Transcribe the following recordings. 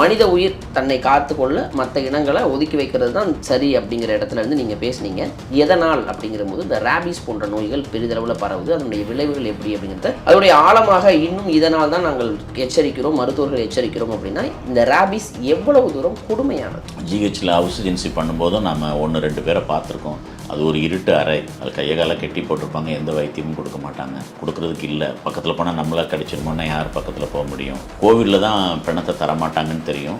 மனித உயிர் தன்னை காத்துக்கொள்ள மற்ற இனங்களை ஒதுக்கி வைக்கிறது தான் சரி அப்படிங்கிற இடத்துல இருந்து நீங்கள் பேசுனீங்க. எதனால் அப்படிங்கிற போது இந்த ரேபிஸ் போன்ற நோய்கள் பெரிதளவில் பரவுது, அதனுடைய விளைவுகள் எப்படி அப்படிங்கிறத அதனுடைய ஆழமாக இன்னும் இதனால் தான் நாங்கள் எச்சரிக்கிறோம், மருத்துவர்கள் எச்சரிக்கிறோம் அப்படின்னா இந்த ரேபிஸ் எவ்வளவு தூரம் கொடுமையானது. ஜிஹெச்சில் ஹவுஸ் ஏஜென்சி பண்ணும்போதும் நம்ம 1-2 பேரை பார்த்துருக்கோம். அது ஒரு இருட்டு அறை, அது கையை காலை கெட்டி போட்டிருப்பாங்க, எந்த வைத்தியமும் கொடுக்க மாட்டாங்க, கொடுக்குறதுக்கு இல்லை. பக்கத்தில் போனால் நம்மளை கடிச்சிருமோன்னா யார் பக்கத்தில் போக முடியும். கோவிலில் தான் பிணத்தை தரமாட்டாங்கன்னு தெரியும்,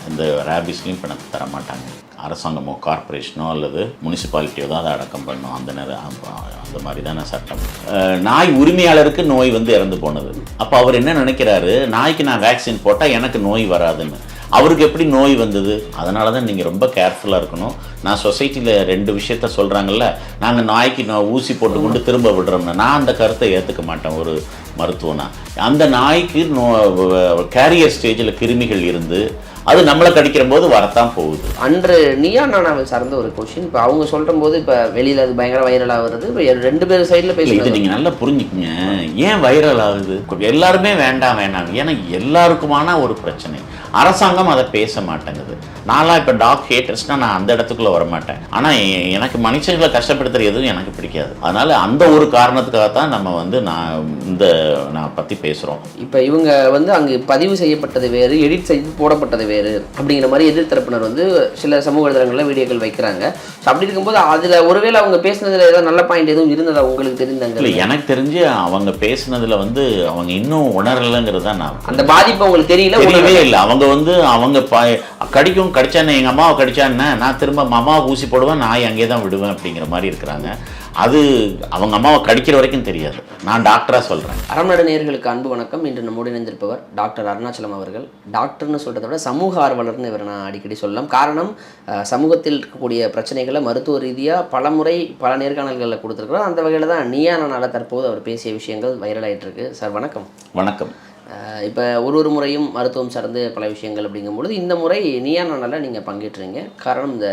இந்த ரேபிஸ்லையும் பிணத்தை தரமாட்டாங்க. அரசாங்கமோ கார்பரேஷனோ அல்லது முனிசிபாலிட்டியோ தான் அதை அடக்கம் பண்ணணும். அந்த மாதிரி தானே சட்டம். நாய் உரிமையாளருக்கு நோய் இறந்து போனது. அப்போ அவர் என்ன நினைக்கிறாரு, நாய்க்கு நான் வேக்சின் போட்டால் எனக்கு நோய் வராதுன்னு. அவருக்கு எப்படி நோய் வந்தது? அதனால தான் நீங்கள் ரொம்ப கேர்ஃபுல்லாக இருக்கணும். நான் சொசைட்டியில் 2 விஷயத்த சொல்கிறாங்கல்ல, நாங்கள் நாய்க்கு ஊசி போட்டுக்கொண்டு திரும்ப விடுறோம்னா நான் அந்த கருத்தை ஏற்றுக்க மாட்டேன். ஒரு மருத்துவனா அந்த நாய்க்கு கேரியர் ஸ்டேஜில் கிருமிகள் இருந்து அது நம்மளை கடிக்கிற போது வரத்தான் போகுது. அன்று நீயா நானாவை சார்ந்த ஒரு கொஸ்டின், இப்போ அவங்க சொல்கிற போது இப்போ வெளியில் அது பயங்கர வைரல் ஆகுறது. இப்போ 2 பேர் சைடில் பேசி இது நீங்கள் நல்லா புரிஞ்சுக்குங்க. ஏன் வைரல் ஆகுது? எல்லாருமே வேண்டாம், ஏன்னா எல்லாருக்குமான ஒரு பிரச்சனை. அரசாங்கம் அதை பேச மாட்டேங்குது. நான்லாம் இப்போ டாக் ஹேட்டர்ஸ்னால் நான் அந்த இடத்துக்குள்ளே வரமாட்டேன். ஆனால் எனக்கு மனுஷங்களை கஷ்டப்படுத்துகிற எதுவும் எனக்கு பிடிக்காது. அதனால் அந்த ஒரு காரணத்துக்காக தான் நம்ம நான் பற்றி பேசுகிறோம். இப்போ இவங்க அங்கே பதிவு செய்யப்பட்டது வேறு, எடிட் செய்து போடப்பட்டது வேறு அப்படிங்கிற மாதிரி எதிர்த்தரப்பினர் சில சமூக வலைதளங்களில் வீடியோக்கள் வைக்கிறாங்க. ஸோ அப்படி இருக்கும்போது அதில் ஒருவேளை அவங்க பேசுனதில் ஏதாவது நல்ல பாயிண்ட் எதுவும் இருந்ததா உங்களுக்கு தெரிந்தாங்க? இல்லை, எனக்கு தெரிஞ்சு அவங்க பேசுனதில் அவங்க இன்னும் உணரலைங்கிறது தான். நான் அந்த பாதிப்பு அவங்களுக்கு தெரியவே இல்லை. அவங்க கடிச்சானே எங்கள் அம்மாவை கடிச்சான்னு நான் திரும்ப அம்மாவை ஊசி போடுவேன், நாய் அங்கே தான் விடுவேன் அப்படிங்கிற மாதிரி இருக்கிறாங்க. அது அவங்க அம்மாவை கடிக்கிற வரைக்கும் தெரியாது. நான் டாக்டராக சொல்கிறேன். அறம்நாடு நேயர்களுக்கு அன்பு வணக்கம். இன்று நம்மோடு இணைந்திருப்பவர் டாக்டர் அருணாச்சலம் அவர்கள். டாக்டர்னு சொல்கிறத விட சமூக ஆர்வலர்னு இவரை நான் அடிக்கடி சொல்லலாம். காரணம், சமூகத்தில் இருக்கக்கூடிய பிரச்சனைகளை மருத்துவ ரீதியாக பலமுறை பல நேர்காணல்களில் கொடுத்துருக்குறோம். அந்த வகையில் தான் நீயா நானால தற்போது அவர் பேசிய விஷயங்கள் வைரலாகிட்டு இருக்கு. சார் வணக்கம். வணக்கம். இப்போ ஒரு முறையும் மருத்துவம் சார்ந்து பல விஷயங்கள் அப்படிங்கும்பொழுது இந்த முறை நீயா நானால நீங்கள் பங்கேற்றுறீங்க. காரணம், இந்த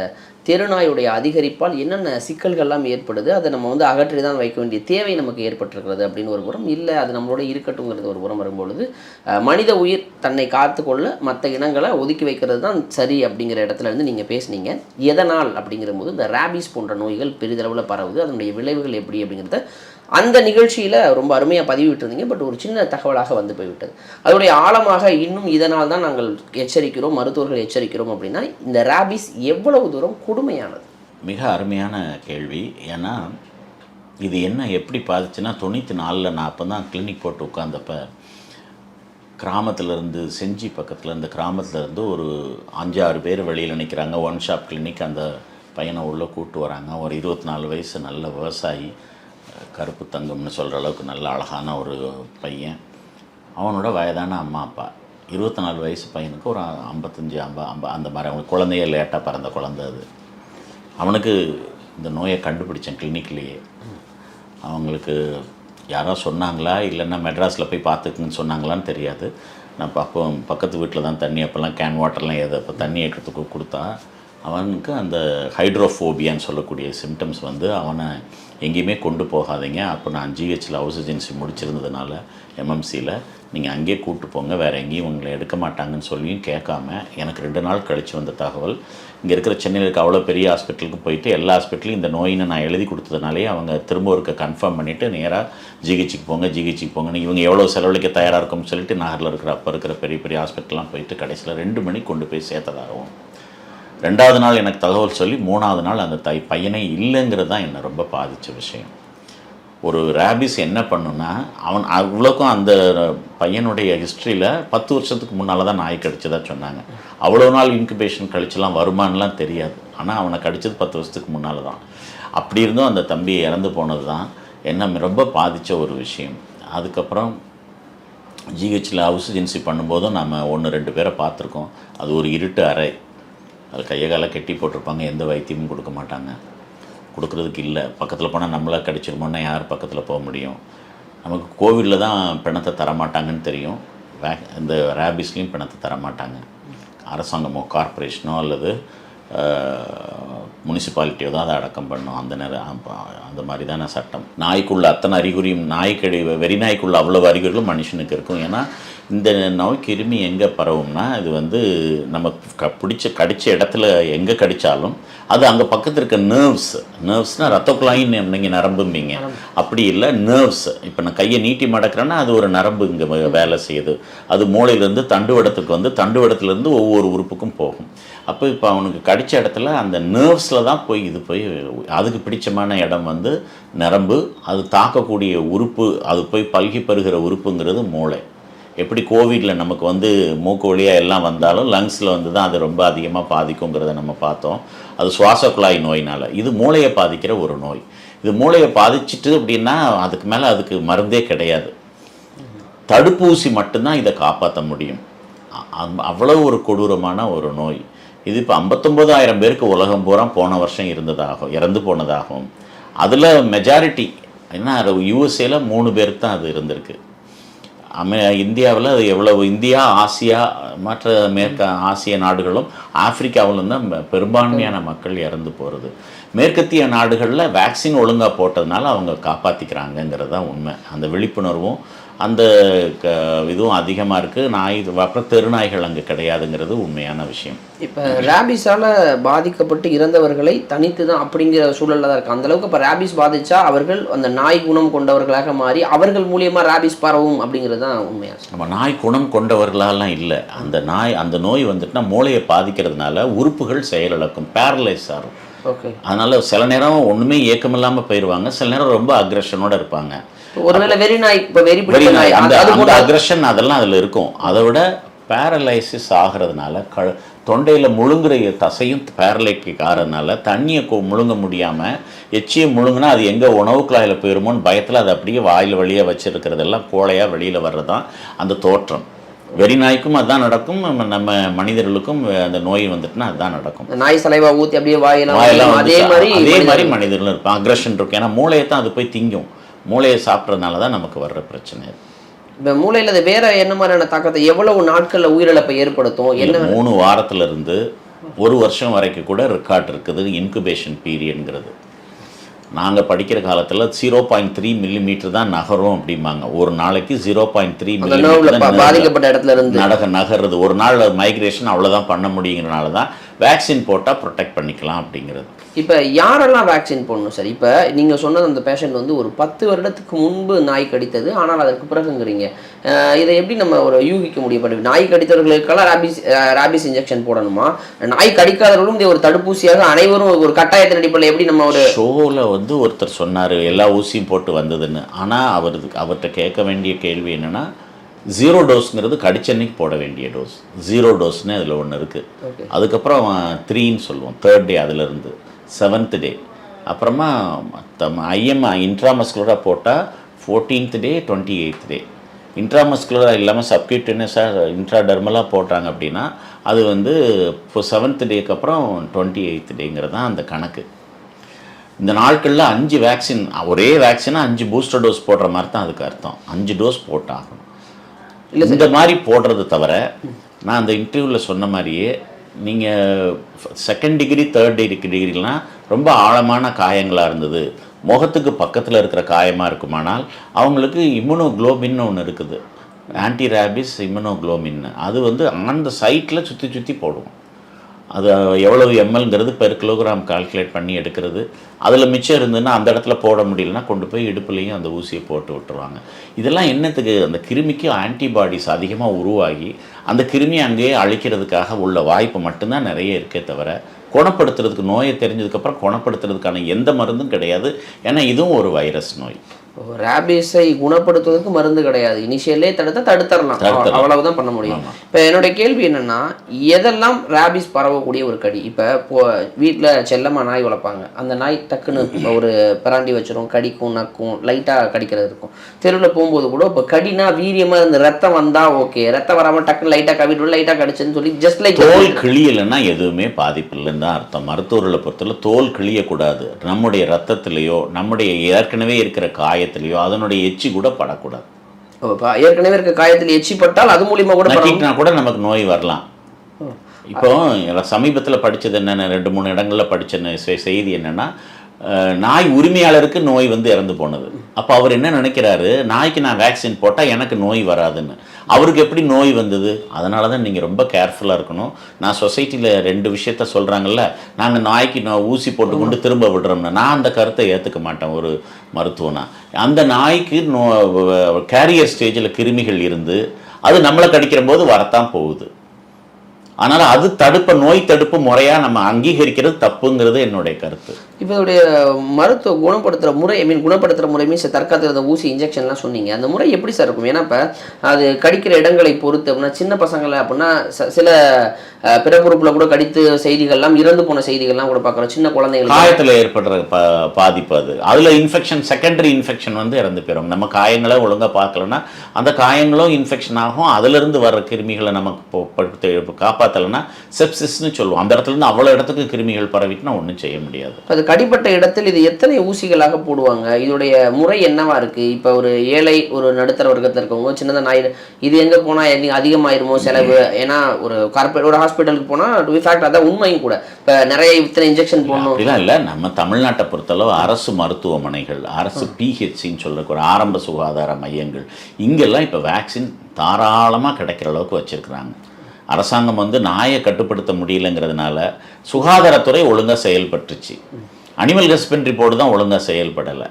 தெருநாயுடைய அதிகரிப்பால் என்னென்ன சிக்கல்கள்லாம் ஏற்படுது, அதை நம்ம அகற்றி தான் வைக்க வேண்டிய தேவை நமக்கு ஏற்பட்டிருக்கிறது அப்படின்னு ஒரு புறம். இல்லை அது நம்மளோட இருக்கட்டுங்கிறது ஒரு புறம் வரும்பொழுது மனித உயிர் தன்னை காத்துக்கொள்ள மற்ற இனங்களை ஒதுக்கி வைக்கிறது தான் சரி அப்படிங்கிற இடத்துல இருந்து நீங்கள் பேசுனீங்க. எதனால் அப்படிங்கிற போது இந்த ரேபிஸ் போன்ற நோய்கள் பெரிதளவில் பரவுது, அதனுடைய விளைவுகள் எப்படி அப்படிங்கிறத அந்த நிகழ்ச்சியில் ரொம்ப அருமையாக பதிவிட்டிருந்தீங்க. பட் ஒரு சின்ன தகவலாக போய்விட்டது. அதனுடைய ஆழமாக இன்னும் இதனால் தான் நாங்கள் எச்சரிக்கிறோம், மருத்துவர்கள் எச்சரிக்கிறோம் அப்படின்னா இந்த ரேபிஸ் எவ்வளவு தூரம் கொடுமையானது? மிக அருமையான கேள்வி. ஏன்னா இது எப்படி பாதிச்சுன்னா 94 நான் அப்போ தான் கிளினிக் போட்டு உட்காந்தப்ப கிராமத்திலேருந்து செஞ்சி பக்கத்தில் இந்த கிராமத்திலேருந்து ஒரு 5-6 பேர் வெளியில் நிற்கிறாங்க. One shop clinic. அந்த பையனை உள்ளே கூப்பிட்டு வராங்க. ஒரு 24 வயசு நல்ல விவசாயி, கருப்பு தங்கம்னு சொல்கிற அளவுக்கு நல்ல அழகான ஒரு பையன். அவனோட வயதான அம்மா அப்பா. 24 வயசு பையனுக்கு ஒரு 55-50 அந்த மாதிரி. அவனுக்கு குழந்தைய லேட்டாக பிறந்த குழந்தை. அது அவனுக்கு இந்த நோயை கண்டுபிடிச்சேன் கிளினிக்லேயே. அவங்களுக்கு யாரோ சொன்னாங்களா இல்லைன்னா மெட்ராஸில் போய் பார்த்துக்குன்னு சொன்னாங்களான்னு தெரியாது. நான் அப்போ பக்கத்து வீட்டில் தான் தண்ணி, அப்போல்லாம் கேன் வாட்டர்லாம் அப்போ தண்ணி ஏற்றத்துக்கு கொடுத்தா அவனுக்கு அந்த ஹைட்ரோஃபோபியான்னு சொல்லக்கூடிய சிம்டம்ஸ் அவனை எங்கேயுமே கொண்டு போகாதீங்க. அப்போ நான் ஜிஹெச்சில் ஹவுஸ் ஏஜென்சி முடிச்சிருந்ததுனால எம்எம்சியில் நீங்கள் அங்கேயே கூப்பிட்டு போங்க, வேறு எங்கேயும் உங்களை எடுக்க மாட்டாங்கன்னு சொல்லியும் கேட்காம எனக்கு 2 நாள் கழித்து வந்த தகவல். இங்கே இருக்கிற சென்னையில் இருக்க அவ்வளோ பெரிய ஹாஸ்பிட்டலுக்கு போயிட்டு எல்லா ஹாஸ்பிட்டலையும் இந்த நோயினை நான் எழுதி கொடுத்ததுனாலே அவங்க திரும்ப ஒருக்க கன்ஃபார்ம் பண்ணிவிட்டு நேராக ஜிஹெச்சுக்கு போங்கன்னு இவங்க எவ்வளோ செலவழிக்க தயாராக இருக்கும்னு சொல்லிட்டு நகரில் இருக்கிற அப்போ இருக்கிற பெரிய பெரிய ஹாஸ்பிட்டல்லாம் போயிட்டு கடைசியில் 2 மணிக்கு கொண்டு போய் சேர்த்ததாகவும் 2வது நாள் எனக்கு தகவல் சொல்லி 3வது நாள் அந்த பையனே இல்லைங்கிறது தான் என்னை ரொம்ப பாதித்த விஷயம். ஒரு ரேபிஸ் என்ன பண்ணுன்னா அவன் அவ்வளோக்கும் அந்த பையனுடைய ஹிஸ்ட்ரியில் 10 வருஷத்துக்கு முன்னால் தான் நாய் கடிச்சதாக சொன்னாங்க. அவ்வளோ நாள் இன்குபேஷன் கழிச்செல்லாம் வருமானலாம் தெரியாது. ஆனால் அவனை கடிச்சது 10 வருஷத்துக்கு முன்னால் தான். அப்படி இருந்தும் அந்த தம்பி இறந்து போனது தான் என்ன ரொம்ப பாதித்த ஒரு விஷயம். அதுக்கப்புறம் ஜிஹெச்சில் ஹவுஸ் ஏஜென்சி பண்ணும்போதும் நம்ம 1-2 பேரை பார்த்துருக்கோம். அது ஒரு இருட்டு அறை, அது கையை காலை கெட்டி போட்டிருப்பாங்க, எந்த வைத்தியமும் கொடுக்க மாட்டாங்க, கொடுக்குறதுக்கு இல்லை. பக்கத்தில் போனால் நம்மளை கடிச்சிருமோன்னா யார் பக்கத்தில் போக முடியும். நமக்கு கோவிலில் தான் பிணத்தை தரமாட்டாங்கன்னு தெரியும், இந்த ரேபிஸ்லேயும் பிணத்தை தரமாட்டாங்க. அரசாங்கமோ கார்பரேஷனோ அல்லது முனிசிபாலிட்டியோ தான் அதை அடக்கம் பண்ணும். அந்த நேரம் அந்த மாதிரி தானே சட்டம். நாய்க்குள்ள அத்தனை அறிகுறியும் வெறி நாய்க்குள்ள அவ்வளவு அறிகுறிகளும் மனுஷனுக்கு இருக்கும். ஏன்னா இந்த நோய் கிருமி எங்கே பரவும்னா இது வந்து நம்ம கடித்த இடத்துல எங்கே கடித்தாலும் அது அங்கே பக்கத்தில் இருக்க நர்வ்ஸ்னால் ரத்த குழாயின்னு நீங்கள் நரம்பும்பீங்க, அப்படி இல்லை நர்வ்ஸ். இப்போ நான் கையை நீட்டி மடக்கிறேன்னா அது ஒரு நரம்பு இங்கே வேலை செய்யுது. அது மூளையிலேருந்து தண்டுவடத்துக்கு வந்து தண்டுவடத்துலேருந்து ஒவ்வொரு உறுப்புக்கும் போகும். அப்போ இப்போ அவனுக்கு கடித்த இடத்துல அந்த நர்வ்ஸில் தான் போய் அதுக்கு பிடிச்சமான இடம் வந்து நரம்பு. அது தாக்கக்கூடிய உறுப்பு, அது போய் பல்கி பெறுகிற உறுப்புங்கிறது மூளை. எப்படி கோவிடில் நமக்கு வந்து மூக்கு வழியாக எல்லாம் வந்தாலும் லங்ஸில் வந்து தான் அது ரொம்ப அதிகமாக பாதிக்குங்கிறத நம்ம பார்த்தோம். அது சுவாச குழாய் நோயினால். இது மூளையை பாதிக்கிற ஒரு நோய். இது மூளையை பாதிச்சுட்டு அப்படின்னா அதுக்கு மேலே அதுக்கு மருந்தே கிடையாது. தடுப்பூசி மட்டும்தான் இதை காப்பாற்ற முடியும். அவ்வளோ ஒரு கொடூரமான ஒரு நோய் இது. இப்போ 59,000 பேருக்கு உலகம் பூரா போன வருஷம் இறந்து போனதாகவும், அதில் மெஜாரிட்டி என்ன யூஎஸ்ஏல 3 பேருக்கு தான் அது இருந்திருக்கு. இந்தியாவில் அது எவ்வளவு, இந்தியா, ஆசியா, மற்ற மேற்கு ஆசிய நாடுகளும் ஆப்பிரிக்காவிலும் தான் பெரும்பான்மையான மக்கள் இறந்து போகிறது. மேற்கத்திய நாடுகளில் வேக்சின் ஒழுங்காக போட்டதுனால அவங்க காப்பாற்றிக்கிறாங்கங்கிறது தான் உண்மை. அந்த விழிப்புணர்வும் அந்த இதுவும் அதிகமாக இருக்குது. அப்புறம் தெருநாய்கள் அங்கே கிடையாதுங்கிறது உண்மையான விஷயம். இப்போ ரேபிஸால் பாதிக்கப்பட்டு இறந்தவர்களை தனித்து தான் அப்படிங்கிற சூழலில் தான் இருக்குது. அந்தளவுக்கு இப்போ ரேபிஸ் பாதித்தா அவர்கள் அந்த நாய் குணம் கொண்டவர்களாக மாறி அவர்கள் மூலியமாக ரேபிஸ் பரவும் அப்படிங்கிறது தான் உண்மையாக. நம்ம நாய் குணம் கொண்டவர்களாலாம் இல்லை. அந்த நோய் வந்துட்டுனா மூளையை பாதிக்கிறதுனால உறுப்புகள் செயலிழக்கும், பேரலைஸ் ஆகும். ஓகே. அதனால் சில நேரம் ஒன்றுமே இயக்கம் இல்லாமல் போயிடுவாங்க, சில நேரம் ரொம்ப அக்ரெஷனோடு இருப்பாங்க. ஒருவேளை வெறி நாய், இப்போ வெறி நாய் அந்த அக்ரெஷன் அதெல்லாம் அதில் இருக்கும். அதை விட பேரலைசிஸ் ஆகிறதுனால தொண்டையில் முழுங்குற தசையும் பேரலைட்டிக் ஆகிறதுனால தண்ணியை முழுங்க முடியாமல் எச்சியை முழுங்கினா அது எங்கே உணவு குழாயில் போயிருமோன்னு பயத்தில் அது அப்படியே வாயில் வழியாக வச்சுருக்கிறதெல்லாம் கோழையாக வெளியில் வர்றது தான் அந்த தோற்றம். வெறி நாய்க்கும் அதுதான் நடக்கும், நம்ம மனிதர்களுக்கும் அந்த நோய் வந்துட்டுனா அதுதான் நடக்கும். நாய் சலைவா ஊற்றி அப்படியே வாயெல்லாம் அதே மாதிரி மனிதர்களும் இருப்பான். அக்ரெஷன் இருக்கும். ஏன்னா மூளையை தான் அது போய் திங்கும். மூளையை சாப்பிட்றதுனால தான் நமக்கு வர்ற பிரச்சனை. இப்போ மூளையில் அது வேற என்ன மாதிரியான தாக்கத்தை, எவ்வளவு நாட்களில் உயிரிழப்பை ஏற்படுத்தும்? என்ன 3 வாரத்திலிருந்து 1 வருஷம் வரைக்கும் கூட ரெக்கார்ட் இருக்குது. இன்குபேஷன் பீரியட்ங்கிறது நாங்கள் படிக்கிற காலத்தில் 0.3 மில்லிமீட்டர் தான் நகரும் அப்படிம்பாங்க. ஒரு நாளைக்கு 0.3 மில்லிமீட்டர் பாதிக்கப்பட்ட இடத்துல இருந்து நகர்றது. ஒரு நாள் மைக்ரேஷன் அவ்வளோதான் பண்ண முடியுங்கிறனால தான் வேக்சின் போட்டால் ப்ரொடெக்ட் பண்ணிக்கலாம் அப்படிங்கிறது. இப்போ யாரெல்லாம் வேக்சின் போடணும் சார்? இப்போ நீங்கள் சொன்னது அந்த பேஷண்ட் வந்து ஒரு 10 வருடத்துக்கு முன்பு நாய் கடித்தது, ஆனால் அதற்கு பிறகுங்கிறீங்க. இதை எப்படி நம்ம ஒரு யூகிக்க முடியும்? நாய் கடித்தவர்களுக்கெல்லாம் ரேபிஸ் இன்ஜெக்ஷன் போடணுமா? நாய் கடிக்காதவர்களும் இதை ஒரு தடுப்பூசியாக அனைவரும் ஒரு கட்டாயத்தின் அடிப்படையில் எப்படி நம்ம ஒரு ஷோவில் வந்து ஒருத்தர் சொன்னார் எல்லா ஊசியும் போட்டு வந்ததுன்னு. ஆனால் அவர்கிட்ட கேட்க வேண்டிய கேள்வி என்னென்னா, 0 டோஸ்ங்கிறது கடிச்சன்னைக்கு போட வேண்டிய டோஸ். 0 டோஸ்னு அதில் ஒன்று இருக்குது. அதுக்கப்புறம் 3ன்னு சொல்லுவோம், 3rd டே, அதிலிருந்து 7th டே, அப்புறமா இன்ட்ராமஸ்குலராக போட்டால் 14th டே, 28th டே. இன்ட்ராமஸ்குலராக இல்லாமல் சப்கியூட்டேனியஸாக இன்ட்ராடெர்மலாக போட்டாங்க அப்படின்னா அது வந்து இப்போ 7th டேக்கு அப்புறம் 28th டேங்கிறது தான் அந்த கணக்கு. இந்த நாட்களில் 5 வேக்சின், ஒரே வேக்சினாக 5 பூஸ்டர் டோஸ் போடுற மாதிரி தான் அதுக்கு அர்த்தம். 5 டோஸ் போட்டாகணும். இந்த மாதிரி போடுறது தவிர, நான் அந்த இன்டர்வியூவில் சொன்ன மாதிரியே நீங்கள் 2nd டிகிரி 3rd டிகிரிலாம் ரொம்ப ஆழமான காயங்களாக இருந்தது, முகத்துக்கு பக்கத்தில் இருக்கிற காயமாக இருக்குமானால் அவங்களுக்கு இம்யூனோக்ளோபின்னு ஒன்று இருக்குது, ஆன்டி ரேபிஸ் இம்யூனோக்ளோபின். அது வந்து அந்த சைட்டில் சுற்றி போடுவோம். அது எவ்வளவு எம்எல்ங்கிறது பெர் கிலோகிராம் கால்குலேட் பண்ணி எடுக்கிறது. அதில் மிச்சம் இருந்ததுன்னா அந்த இடத்துல போட முடியலன்னா கொண்டு போய் இடுப்புலையும் அந்த ஊசியை போட்டு விட்டுருவாங்க. இதெல்லாம் என்னத்துக்கு? அந்த கிருமிக்கு ஆன்டிபாடிஸ் அதிகமாக உருவாகி அந்த கிருமியை அங்கேயே அழிக்கிறதுக்காக உள்ள வாய்ப்பு மட்டும்தான் நிறைய இருக்கே தவிர, குணப்படுத்துறதுக்கு, நோயை தெரிஞ்சதுக்கப்புறம் குணப்படுத்துறதுக்கான எந்த மருந்தும் கிடையாது. ஏன்னா இதுவும் ஒரு வைரஸ் நோய். ரேபிஸை குணப்படுத்துவதற்கு மருந்து கிடையாது. இனிஷியலே தடுத்தரலாம், அவ்வளவுதான் பண்ண முடியும். இப்போ என்னுடைய கேள்வி என்னன்னா, எதெல்லாம் ரேபிஸ் பரவக்கூடிய ஒரு கடி? இப்போ வீட்டில் செல்லமாக நாய் வளர்ப்பாங்க, அந்த நாய் டக்குன்னு ஒரு பிராண்டி வச்சிரும், கடிக்கும், நக்கும், லைட்டாக கடிக்கிறது இருக்கும். தெருவில் போகும்போது கூட இப்போ கடினா வீரியமாக இருந்து ரத்தம் வந்தால் ஓகே, ரத்தம் வராமல் டக்குன்னு லைட்டாக கவிட்டு லைட்டாக கடிச்சுன்னு சொல்லி ஜஸ்ட் லைக் தோல் கிளியலைன்னா எதுவுமே பாதிப்பு இல்லைன்னு தான் அர்த்தம். மருத்துவர்களை பொறுத்தவரை தோல் கிளியக்கூடாது. நம்முடைய ரத்தத்திலேயோ நம்முடைய ஏற்கனவே இருக்கிற காயத்திலேயோ அதனுடைய எச்சி கூட படக்கூடாது. ஏற்கனவே இருக்க காயத்தில் எச்சி பட்டால் அது மூலியமா கூட நமக்கு நோய் வரலாம். இப்போ சமீபத்தில் படித்தது என்னென்ன 2-3 இடங்களில் படித்த செய்தி என்னென்னா, நாய் உரிமையாளருக்கு நோய் வந்து இறந்து போனது. அப்போ அவர் என்ன நினைக்கிறாரு, நாய்க்கு நான் வேக்சின் போட்டால் எனக்கு நோய் வராதுன்னு. அவருக்கு எப்படி நோய் வந்தது? அதனால தான் நீங்கள் ரொம்ப கேர்ஃபுல்லாக இருக்கணும். நான் சொசைட்டியில் 2 விஷயத்த சொல்கிறாங்கல்ல, நாங்கள் நாய்க்கு ஊசி போட்டுக்கொண்டு திரும்ப விடுறோம்னா, நான் அந்த கருத்தை ஏற்றுக்க மாட்டேன் ஒரு மருத்துவனா. அந்த நாய்க்கு கேரியர் ஸ்டேஜில் கிருமிகள் இருந்து அது நம்மளை கடிக்கிற போது வரத்தான் போகுது. அதனால் அது நோய் தடுப்பு முறையாக நம்ம அங்கீகரிக்கிறது தப்புங்கிறது என்னுடைய கருத்து. இப்போ இதோடைய மருத்துவ குணப்படுத்துகிற முறை, குணப்படுத்துகிற முறை மீன்ஸ் தற்காத்து ஊசி இன்ஜெக்ஷன்லாம் சொன்னீங்க, அந்த முறை எப்படி சார் இருக்கும்? ஏன்னா இப்போ அது கடிக்கிற இடங்களை பொறுத்து அப்படின்னா சின்ன பசங்களை அப்படின்னா சில பிறப்புறுப்பில் கூட கடித்து செய்திகள்லாம் இறந்து போன செய்திகள்லாம் கூட பார்க்குறோம். சின்ன குழந்தைகள் காயத்தில் ஏற்படுற பாதிப்பு அதில் இன்ஃபெக்ஷன், செகண்டரி இன்ஃபெக்ஷன் வந்து இறந்து போயிடும். நம்ம காயங்களை ஒழுங்காக பார்க்கலன்னா அந்த காயங்களும் இன்ஃபெக்ஷன் ஆகும். அதிலிருந்து வர்ற கிருமிகளை நமக்கு காப்பாற்றலைன்னா செப்சிஸ்ன்னு சொல்லுவோம். அந்த இடத்துலேருந்து அவ்வளோ இடத்துக்கு கிருமிகள் பரவிட்டுனா ஒன்றும் செய்ய முடியாது. அது கடிப்பட்ட இடத்தில் இது எத்தனை ஊசிகளாக போடுவாங்க? இதோடைய முறை என்னவா இருக்குது? இப்போ ஒரு ஏழை, ஒரு நடுத்தர வர்க்கத்தில் இருக்கவங்க சின்னதாக நாய் இது எங்கே போனால் அதிகமாயிருமோ செலவு? ஏன்னா ஒரு கார்பரேட் ஒரு ஹாஸ்பிட்டலுக்கு போனால் இன்ஃபேக்ட் அதான் உண்மையும் கூட. இப்போ நிறைய இத்தனை இன்ஜெக்ஷன் போடணும் அப்படிலாம் இல்லை. நம்ம தமிழ்நாட்டை பொறுத்தளவு அரசு மருத்துவமனைகள், அரசு பிஹெச்சின்னு சொல்லக்கூடிய ஆரம்ப சுகாதார மையங்கள், இங்கெல்லாம் இப்போ வேக்சின் தாராளமாக கிடைக்கிற அளவுக்கு வச்சுருக்குறாங்க. அரசாங்கம் வந்து நாயை கட்டுப்படுத்த முடியலைங்கிறதுனால சுகாதாரத்துறை ஒழுங்காக செயல்பட்டுச்சு. அனிமல் ஹஸ்பண்ட்ரி போர்டு தான் ஒழுங்காக செயல்படலை.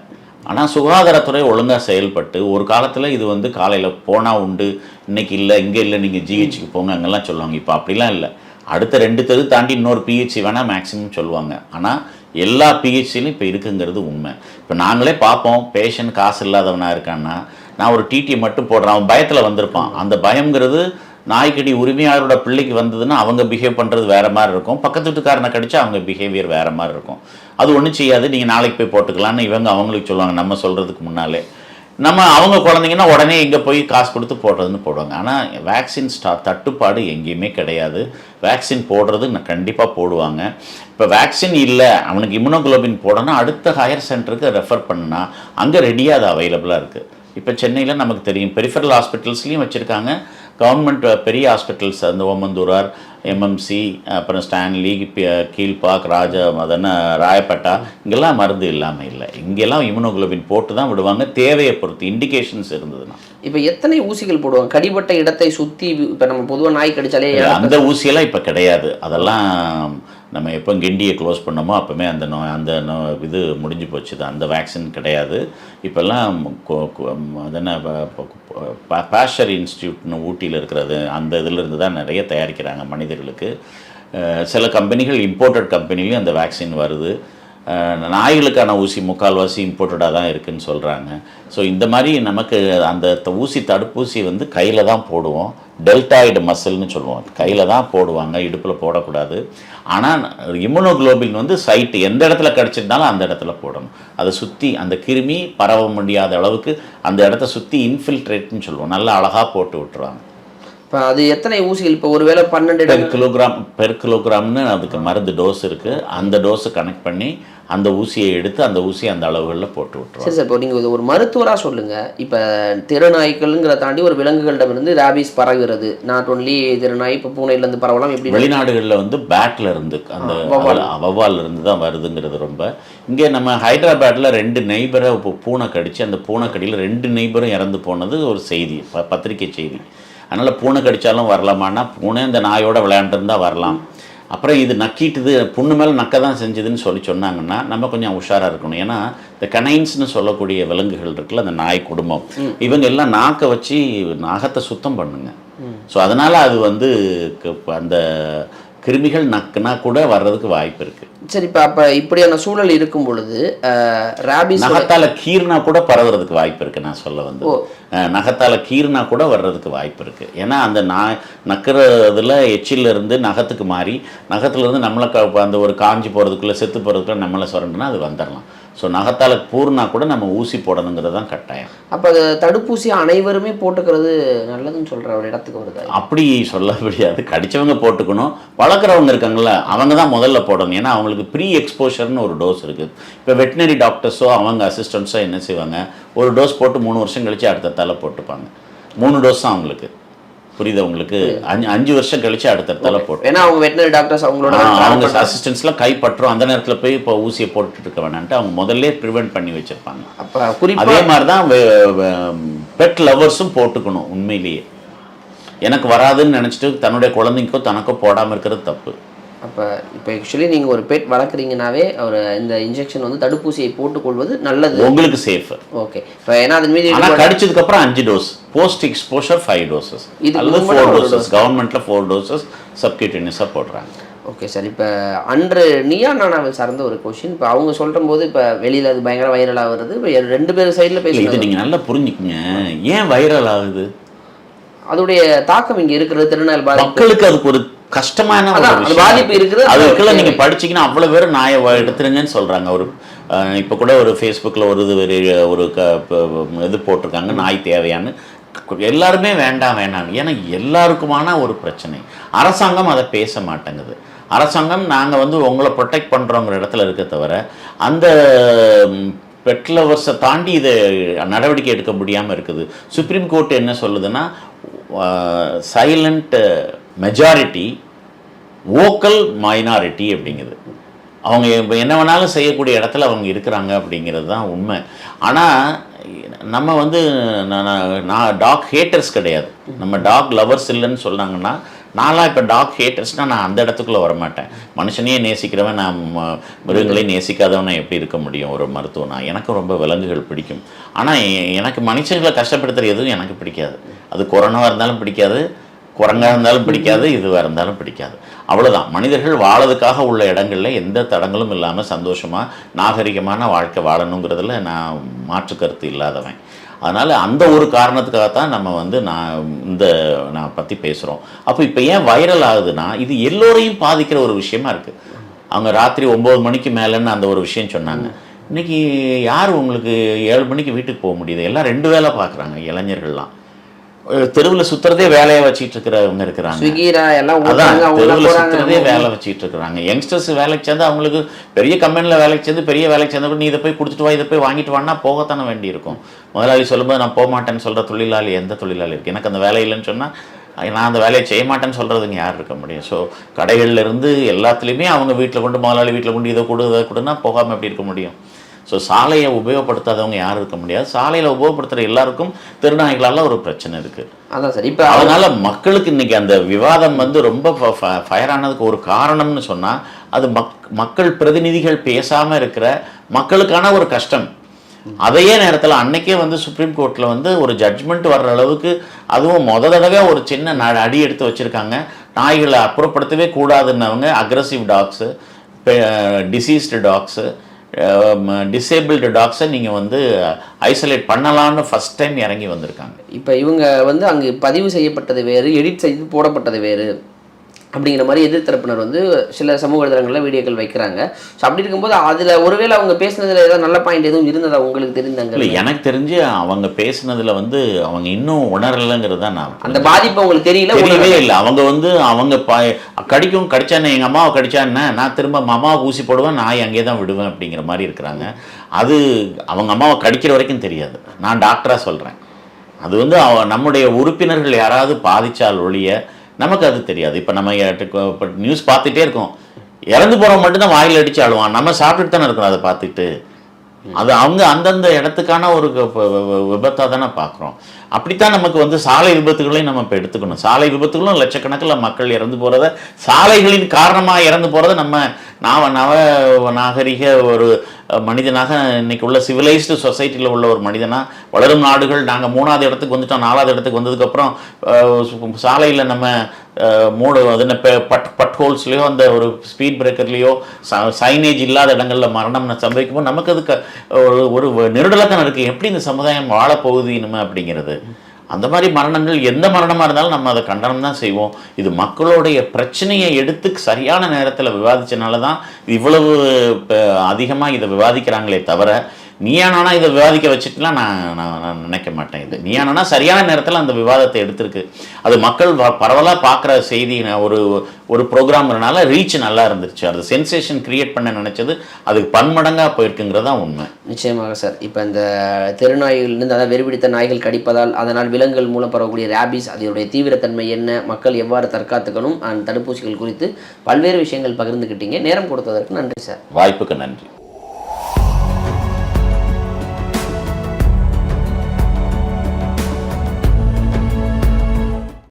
ஆனால் சுகாதாரத்துறை ஒழுங்காக செயல்பட்டு ஒரு காலத்தில் இது வந்து காலையில் போனால் உண்டு, இன்றைக்கி இல்லை, இங்கே இல்லை, நீங்கள் ஜிஹெச்சுக்கு போங்க அங்கெல்லாம் சொல்லுவாங்க. இப்போ அப்படிலாம் இல்லை. அடுத்த 2 தெரு தாண்டி இன்னொரு பிஹெச்சி வேணால் மேக்ஸிமம் சொல்லுவாங்க. ஆனால் எல்லா பிஹெச்சிலையும் இப்போ இருக்குங்கிறது உண்மை. இப்போ நாங்களே பார்ப்போம், பேஷண்ட் காசு இல்லாதவனாக இருக்கான்னா நான் ஒரு டிடியை மட்டும் போடுறேன், அவன் பயத்தில் வந்திருப்பான். அந்த பயங்கிறது நாய்க்கடி உரிமையாளரோட பிள்ளைக்கு வந்ததுன்னா அவங்க பிஹேவ் பண்ணுறது வேறு மாதிரி இருக்கும், பக்கத்து வீட்டுக்காரனை கடிச்சா அவங்க பிஹேவியர் வேறு மாதிரி இருக்கும். அது ஒன்றும் செய்யாது, நீங்கள் நாளைக்கு போய் போட்டுக்கலான்னு இவங்க அவங்களுக்கு சொல்லுவாங்க. நம்ம சொல்கிறதுக்கு முன்னாலே அவங்க குழந்தைங்கன்னா உடனே இங்கே போய் காசு கொடுத்து போடுறதுன்னு போடுவாங்க. ஆனால் வேக்சின் தட்டுப்பாடு எங்கேயுமே கிடையாது. வேக்சின் போடுறது கண்டிப்பாக போடுவாங்க. இப்போ வேக்சின் இல்லை, அவனுக்கு இம்யூனோகுளோபின் போடணும், அடுத்த ஹையர் சென்டருக்கு ரெஃபர் பண்ணால் அங்கே ரெடியாக அது அவைலபிளாக இருக்குது. இப்போ சென்னையில் நமக்கு தெரியும், பெரிஃபரல் ஹாஸ்பிட்டல்ஸ்லேயும் வச்சுருக்காங்க. கவர்மெண்ட் பெரிய ஹாஸ்பிட்டல்ஸ், அந்த ஓமந்தூரார், எம்எம்சி, அப்புறம் ஸ்டான்லி, கீழ்பாக், ராயப்பேட்டா, இங்கெல்லாம் மருந்து இல்லாமல் இல்லை. இங்கெல்லாம் இம்யூனோகுளோபின் போட்டு தான் விடுவாங்க, தேவையை பொறுத்து, இண்டிகேஷன்ஸ் இருந்ததுன்னா. இப்போ எத்தனை ஊசிகள் போடுவாங்க கடிபட்ட இடத்தை சுற்றி? இப்போ நம்ம பொதுவாக நாய் கடிச்சாலே அந்த ஊசியெல்லாம் இப்போ கிடையாது. அதெல்லாம் நம்ம எப்போ கிண்டியை க்ளோஸ் பண்ணோமோ அப்போமே அந்த இது முடிஞ்சு போச்சு. அந்த வேக்சின் கிடையாது. இப்போல்லாம் அதென்ன பாஷர் இன்ஸ்டியூட்னு ஊட்டியில் இருக்கிறது, அந்த இதிலிருந்து தான் நிறைய தயாரிக்கிறாங்க மனிதர்களுக்கு. சில கம்பெனிகள், இம்போர்ட்டட் கம்பெனிலையும் அந்த வேக்சின் வருது. நாய்களுக்கான ஊசி முக்கால்வாசி இம்போர்ட்டடாக தான் இருக்குதுன்னு சொல்கிறாங்க. ஸோ இந்த மாதிரி நமக்கு அந்த ஊசி, தடுப்பூசி வந்து கையில் தான் போடுவோம். டெல்டாய்டு மசில்னு சொல்லுவோம், கையில் தான் போடுவாங்க, இடுப்பில் போடக்கூடாது. ஆனால் இம்யூனோகுளோபின் வந்து சைட்டு எந்த இடத்துல கிடச்சிருந்தாலும் அந்த இடத்துல போடணும். அதை சுற்றி அந்த கிருமி பரவ முடியாத அளவுக்கு அந்த இடத்த சுற்றி இன்ஃபில்ட்ரேட்னு சொல்லுவோம், நல்லா அழகாக போட்டு விட்டுருவாங்க. இப்போ அது எத்தனை ஊசிகள்? இப்போ ஒருவேளை 12 பெர் கிலோகிராம்னு அதுக்கு மருந்து டோஸ் இருக்குது. அந்த டோஸை கனெக்ட் பண்ணி அந்த ஊசியை எடுத்து அந்த ஊசியை அந்த அளவுகளில் போட்டு விட்டுருவோம். சரி சார், இப்போ நீங்கள் ஒரு மருத்துவராக சொல்லுங்கள். இப்போ தெருநாய்க்கள்ங்கிற தாண்டி ஒரு விலங்குகளிடமிருந்து ரேபீஸ் பரவுகிறது. நாட் ஒன்லி தெருநாய், இப்போ பூனையிலேருந்து பரவலாம். எப்படி வெளிநாடுகளில் வந்து பேட்டில் இருந்து, அந்த வவ்வால் இருந்து தான் வருதுங்கிறது ரொம்ப. இங்கே நம்ம ஹைதராபாத்தில் 2 நெய்பரை இப்போ பூனை கடிச்சு, அந்த பூனைக்கடியில் 2 நெய்பரும் இறந்து போனது ஒரு செய்தி, பத்திரிகை செய்தி. அதனால் பூனை கடித்தாலும் வரலாமான்னா, பூனை இந்த நாயோட விளையாண்டுருந்தால் வரலாம். அப்புறம் இது நக்கிட்டுது, புண்ணு மேலே நக்க தான் செஞ்சுதுன்னு சொன்னாங்கன்னா நம்ம கொஞ்சம் உஷாராக இருக்கணும். ஏன்னா இந்த கனைன்ஸ்னு சொல்லக்கூடிய விலங்குகள் இருக்குல்ல, அந்த நாய் குடும்பம், இவங்க எல்லாம் நாக்கை வச்சு நகத்தை சுத்தம் பண்ணுங்க. ஸோ அதனால் அது வந்து அந்த கிருமிகள் நக்குனா கூட வர்றதுக்கு வாய்ப்பு இருக்குது. சரி, இப்போ அப்போ இப்படியான சூழல் இருக்கும் பொழுது ரேபீஸ் நகத்தால் கீர்னா கூட பரவுறதுக்கு வாய்ப்பு இருக்குது. நான் சொல்ல வந்து நகத்தால் கீர்னா கூட வர்றதுக்கு வாய்ப்பு இருக்குது. ஏன்னா அந்த நக்கிறதுல எச்சிலிருந்து நகத்துக்கு மாறி, நகத்துலேருந்து நம்மளை அந்த ஒரு காஞ்சி போகிறதுக்குள்ளே, செத்து போகிறதுக்குள்ளே நம்மளை சுரண்டுனா அது வந்துடலாம். ஸோ நகத்தால் பூர்னா கூட நம்ம ஊசி போடணுங்கிறது தான் கட்டாயம். அப்போ அது தடுப்பூசி அனைவருமே போட்டுக்கிறது நல்லதுன்னு சொல்கிற ஒரு இடத்துக்கு வருது. அப்படி சொல்ல முடியாது, கடித்தவங்க போட்டுக்கணும், வளர்க்குறவங்க இருக்காங்கள அவங்க தான் முதல்ல போடணும். ஏன்னா அவங்களுக்கு ப்ரீ எக்ஸ்போஷர்னு ஒரு டோஸ் இருக்குது. இப்போ வெட்டினரி டாக்டர்ஸோ அவங்க அசிஸ்டண்ட்ஸோ என்ன செய்வாங்க, ஒரு டோஸ் போட்டு 3 வருஷம் கழித்து அடுத்த தலை போட்டுப்பாங்க. 3 டோஸ் தான் அவங்களுக்கு. புரியுது உங்களுக்கு? 5 வருஷம் கழிச்சு அடுத்தடுத்தால போட்டு, ஏன்னா அவங்க வெட்டினரி டாக்டர்ஸ் அவங்களோட அவங்க அசிஸ்டன்ஸ்லாம் கைப்பற்றும், அந்த நேரத்தில் போய் இப்போ ஊசியை போட்டுட்டு இருக்க வேணான்ட்டு அவங்க முதல்ல ப்ரிவென்ட் பண்ணி வச்சிருப்பாங்க. அப்போ குறிப்பாக அதே மாதிரி தான் பெட் லவர்ஸும் போட்டுக்கணும். உண்மையிலேயே எனக்கு வராதுன்னு நினச்சிட்டு தன்னுடைய குழந்தைக்கோ தனக்கோ போடாமல் இருக்கிறது தப்பு. அப்போ ஆக்சுவலி நீங்கள் ஒரு பெட் வளர்க்குறீங்கனாவே ஒரு இந்த இன்ஜெக்ஷன் வந்து தடுப்பூசியை போட்டுக்கொள்வது நல்லது, உங்களுக்கு சேஃப். ஓகே. இப்போ ஏன்னா அது மீது கடிச்சதுக்கப்புறம் 5 டோஸ், போஸ்ட் எக்ஸ்போஷர் 5 டோசஸ், அல்லது 4 டோசஸ், கவர்மெண்ட்டில் 4 டோசஸ் சப்கியூட்டேனியஸாக போடுறாங்க. Okay sir. இப்போ அன்று நியா நானாவில் சார்ந்த ஒரு கொஷின், இப்போ அவங்க சொல்கிற போது இப்போ வெளியில் அது பயங்கர வைரலாக வருது. இப்போ 2 பேர் சைடில் பேசுகிறது, இது நீங்கள் நல்லா புரிஞ்சுக்குங்க. ஏன் வைரல் ஆகுது? அதோடைய தாக்கம் இங்கே இருக்கிறது திருநெல்வேலி மக்களுக்கு அதுக்கு ஒரு கஷ்டமான பாதிப்பு இருக்குது. அதுக்குள்ள நீங்க படிச்சீங்கன்னா அவ்வளவு பேர் நாயை எடுத்துருங்கன்னு சொல்றாங்க. ஒரு இப்போ கூட ஒரு ஃபேஸ்புக்கில் ஒரு இது போட்டிருக்காங்க, நாய் தேவையான்னு. எல்லாருமே வேண்டாம் வேண்டாம், ஏன்னா எல்லாருக்குமான ஒரு பிரச்சனை. அரசாங்கம் அதை பேச மாட்டேங்குது. அரசாங்கம் நாங்கள் வந்து உங்களை ப்ரொடெக்ட் பண்ணுறோங்கிற இடத்துல இருக்க தவிர அந்த பெட் லவர்ஸை தாண்டி இதை நடவடிக்கை எடுக்க முடியாமல் இருக்குது. சுப்ரீம் கோர்ட் என்ன சொல்லுதுன்னா, சைலண்ட் மெஜாரிட்டி வோக்கல் மைனாரிட்டி அப்படிங்குது. அவங்க என்ன வேணாலும் செய்யக்கூடிய இடத்துல அவங்க இருக்கிறாங்க அப்படிங்கிறது தான் உண்மை. ஆனால் நம்ம வந்து நான் டாக் ஹேட்டர்ஸ் கிடையாது, நம்ம டாக் லவர்ஸ் இல்லைன்னு சொன்னாங்கன்னா, நான்லாம் இப்போ டாக் ஹேட்டர்ஸ்னால் நான் அந்த இடத்துக்குள்ளே வரமாட்டேன். மனுஷனையே நேசிக்கிறவன், நான் மிருகங்களையும் நேசிக்காதவன் நான் எப்படி இருக்க முடியும் ஒரு மருத்துவனா? எனக்கும் ரொம்ப விலங்குகள் பிடிக்கும். ஆனால் எனக்கு மனுஷங்களை கஷ்டப்படுத்துகிற எதுவும் எனக்கு பிடிக்காது. அது கொரோனாவாக இருந்தாலும் பிடிக்காது, குரங்காக இருந்தாலும் பிடிக்காது, இதுவாக இருந்தாலும் பிடிக்காது. அவ்வளோதான். மனிதர்கள் வாழறதுக்காக உள்ள இடங்களில் எந்த தடங்களும் இல்லாமல் சந்தோஷமாக நாகரிகமான வாழ்க்கை வாழணுங்கிறதுல நான் மாற்று கருத்து இல்லாதவன். அதனால் அந்த ஒரு காரணத்துக்காகத்தான் நம்ம வந்து நான் பற்றி பேசுகிறோம். அப்போ இப்போ ஏன் வைரல் ஆகுதுன்னா, இது எல்லோரையும் பாதிக்கிற ஒரு விஷயமா இருக்குது. அவங்க ராத்திரி 9 மணிக்கு மேலேன்னு அந்த ஒரு விஷயம் சொன்னாங்க. இன்றைக்கி யார் உங்களுக்கு 7 மணிக்கு வீட்டுக்கு போக முடியுது? எல்லாம் 2 வேலை பார்க்குறாங்க. இளைஞர்கள்லாம் தெருவில் சுற்றுறதே வேலையை வச்சுட்டு இருக்கிறவங்க இருக்கிறாங்க. அதான் தெருவில் சுற்றுறதே வேலை வச்சுட்டு இருக்கிறாங்க. யங்ஸ்டர்ஸ் வேலைக்கு சேர்ந்து அவங்களுக்கு பெரிய கம்பெனியில் வேலைக்கு சேர்ந்து பெரிய வேலைக்கு சேர்ந்து நீ இதை போய் கொடுத்துட்டு வா, இதை போய் வாங்கிட்டு வான்னா போகத்தானே வேண்டி இருக்கும். முதலாளி சொல்லும்போது நான் போக மாட்டேன்னு சொல்கிற தொழிலாளி எந்த தொழிலாளி இருக்குது? எனக்கு அந்த வேலை இல்லைன்னு சொன்னால் நான் அந்த வேலையை செய்ய மாட்டேன்னு சொல்கிறதுங்க யார் இருக்க முடியும்? ஸோ கடைகள்லேருந்து எல்லாத்துலேயுமே அவங்க வீட்டில் கொண்டு, முதலாளி வீட்டில் கொண்டு இதை கொடுன்னா போகாமல் எப்படி இருக்க முடியும்? ஸோ சாலையை உபயோகப்படுத்தாதவங்க யாரும் இருக்க முடியாது. சாலையில் உபயோகப்படுத்துகிற எல்லாருக்கும் திருநாய்களால் ஒரு பிரச்சனை இருக்குது. அதான் சார். இப்போ அதனால் மக்களுக்கு இன்றைக்கி அந்த விவாதம் வந்து ரொம்ப ஃபயர் ஆனதுக்கு ஒரு காரணம்னு சொன்னால், அது மக்கள் பிரதிநிதிகள் பேசாமல் இருக்கிற மக்களுக்கான ஒரு கஷ்டம். அதையே நேரத்தில் அன்னைக்கே வந்து சுப்ரீம் கோர்ட்டில் வந்து ஒரு ஜட்ஜ்மெண்ட் வர்ற அளவுக்கு, அதுவும் தடவை ஒரு சின்ன அடி எடுத்து வச்சுருக்காங்க. நாய்களை அப்புறப்படுத்தவே கூடாதுன்னவங்க aggressive dogs, diseased dogs, disabled டாக்ஸை நீங்கள் வந்து ஐசோலேட் பண்ணலான்னு ஃபஸ்ட் டைம் இறங்கி வந்திருக்காங்க. இப்போ இவங்க வந்து அங்கே பதிவு செய்யப்பட்டது வேறு, எடிட் செய்து போடப்பட்டது வேறு அப்படிங்கிற மாதிரி எதிர்த்தரப்பினர் வந்து சில சமூக வலைதளங்களில் வீடியோக்கள் வைக்கிறாங்க. ஸோ அப்படி இருக்கும்போது அதில் ஒருவேளை அவங்க பேசுனதில் ஏதாவது நல்ல பாயிண்ட் எதுவும் இருந்ததா உங்களுக்கு தெரிந்தாங்க? இல்லை, எனக்கு தெரிஞ்சு அவங்க பேசுனதில் வந்து அவங்க இன்னும் உணரலைங்கிறது தான். நான் அந்த பாதிப்பு அவங்களுக்கு தெரியவே இல்லை. அவங்க வந்து அவங்க கடிச்சானே எங்கள் அம்மாவை கடிச்சான்னு நான் திரும்ப அம்மாவை ஊசி போடுவேன், நான் அங்கேயே தான் விடுவேன் அப்படிங்கிற மாதிரி இருக்கிறாங்க. அது அவங்க அம்மாவை கடிக்கிற வரைக்கும் தெரியாது. நான் டாக்டராக சொல்கிறேன். அது வந்து நம்முடைய உறுப்பினர்கள் யாராவது பாதித்தால் ஒழிய நமக்கு அது தெரியாது. இப்போ நம்ம இப்போ நியூஸ் பார்த்துட்டே இருக்கோம், இறந்து போகிறவங்க மட்டும்தான் வாயில் அடித்து ஆடுவான், நம்ம சாப்பிட்டுட்டு தானே இருக்கணும் அதை பார்த்துட்டு. அது அவங்க அந்தந்த இடத்துக்கான ஒரு விபத்தாக தானே பார்க்குறோம். அப்படித்தான் நமக்கு வந்து சாலை விபத்துகளையும் நம்ம இப்போ எடுத்துக்கணும். சாலை விபத்துகளும் லட்சக்கணக்கில் மக்கள் இறந்து போகிறத, சாலைகளின் காரணமாக இறந்து போகிறத நம்ம நவ நாகரிக ஒரு மனிதனாக இன்னைக்கு உள்ள சிவிலைஸ்டு சொசைட்டியில் உள்ள ஒரு மனிதனாக, வளரும் நாடுகள் நாங்கள் 3ஆவது இடத்துக்கு வந்துட்டோம், 4ஆவது இடத்துக்கு வந்ததுக்கப்புறம் சாலையில் நம்ம அது என்ன பட் ஹோல்ஸ்லையோ அந்த ஒரு ஸ்பீட் பிரேக்கர்லேயோ சைனேஜ் இல்லாத இடங்களில் மரணம் சம்பவிக்கும்போது நமக்கு அதுக்கு ஒரு நெருடலாக இருக்குது. எப்படி இந்த சமுதாயம் வாழப்போகுது இனிமே அப்படிங்கிறது. அந்த மாதிரி மரணங்கள் எந்த மரணமாக இருந்தாலும் நம்ம அதை கண்டனம் தான் செய்வோம். இது மக்களுடைய பிரச்சனையை எடுத்து சரியான நேரத்தில் விவாதித்தனால தான் இவ்வளவு அதிகமாக இதை விவாதிக்கிறாங்களே தவிர, நீயா நானா இதை விவாதிக்க வச்சுட்டுலாம் நான் நினைக்க மாட்டேன். இது நீயா நானா சரியான நேரத்தில் அந்த விவாதத்தை எடுத்திருக்கு. அது மக்கள் பரவலாக பார்க்குற செய்தி. ஒரு ப்ரோக்ராம்னால ரீச் நல்லா இருந்துச்சு. அது சென்சேஷன் கிரியேட் பண்ண நினைச்சது அதுக்கு பன்மடங்காக போயிருக்குங்கிறது தான் உண்மை. நிச்சயமாக சார். இப்போ இந்த தெருநாய்களிலிருந்து, அதாவது வெறிபிடித்த நாய்கள் கடிப்பதால் அதனால் விலங்குகள் மூலம் பரவக்கூடிய ரேபிஸ், அதனுடைய தீவிரத்தன்மை என்ன, மக்கள் எவ்வாறு தற்காத்துக்கணும், தடுப்பூசிகள் குறித்து பல்வேறு விஷயங்கள் பகிர்ந்துக்கிட்டீங்க. நேரம் கொடுத்ததற்கு நன்றி சார். வாய்ப்புக்கு நன்றி.